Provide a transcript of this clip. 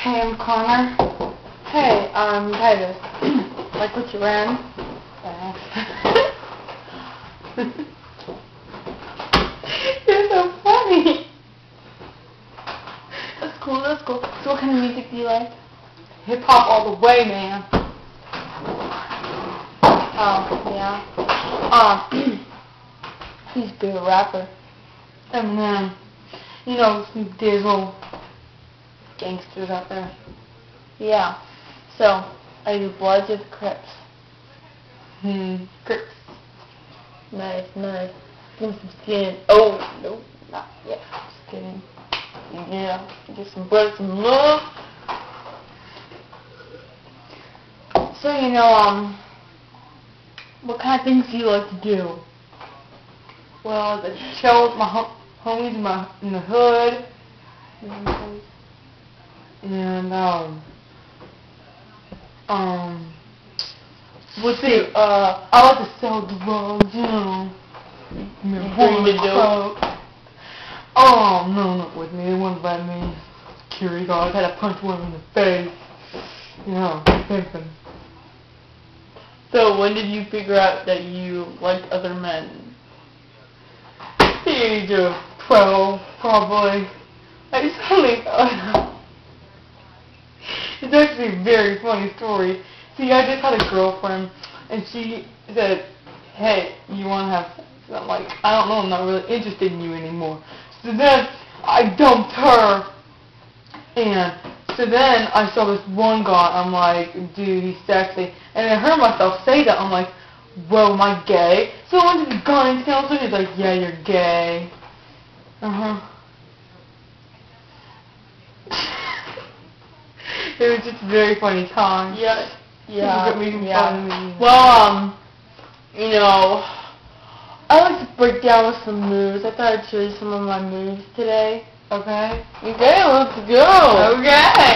Hey, I'm Connor. Hey, I'm Titus. Like what you ran? Thanks. You're so funny. That's cool, that's cool. So what kind of music do you like? Hip-hop all the way, man. Oh, yeah. He used to be a rapper. Eminem. You know, Snoop Dizzle. Gangsters out there. Yeah. So, are you Bloods or the Crips? Crips. Nice, nice. Give me some skin. Oh, no, not yet. Just kidding. Yeah, get some blood, some love. So, you know, what kind of things do you like to do? Well, I chill with my homies in the hood. And, let's see, I like to sell drugs, you know. Bring the dope. Oh, no, not with me. They wouldn't let me. Security guard. I had to punch one in the face. You know, pimping. So, when did you figure out that you liked other men? The age of 12, probably. I suddenly, it's actually a very funny story. See, I just had a girlfriend, and she said, hey, you want to have sex? And I'm like, I don't know, I'm not really interested in you anymore. So then, I dumped her, and so then I saw this one guy, I'm like, dude, he's sexy. And I heard myself say that, I'm like, whoa, am I gay? So I went to the guidance counselor, he's like, yeah, you're gay. It was just a very funny time. Yeah. Well, you know, I like to break down with some moves. I thought I'd show you some of my moves today. Okay. Okay, let's go. Okay.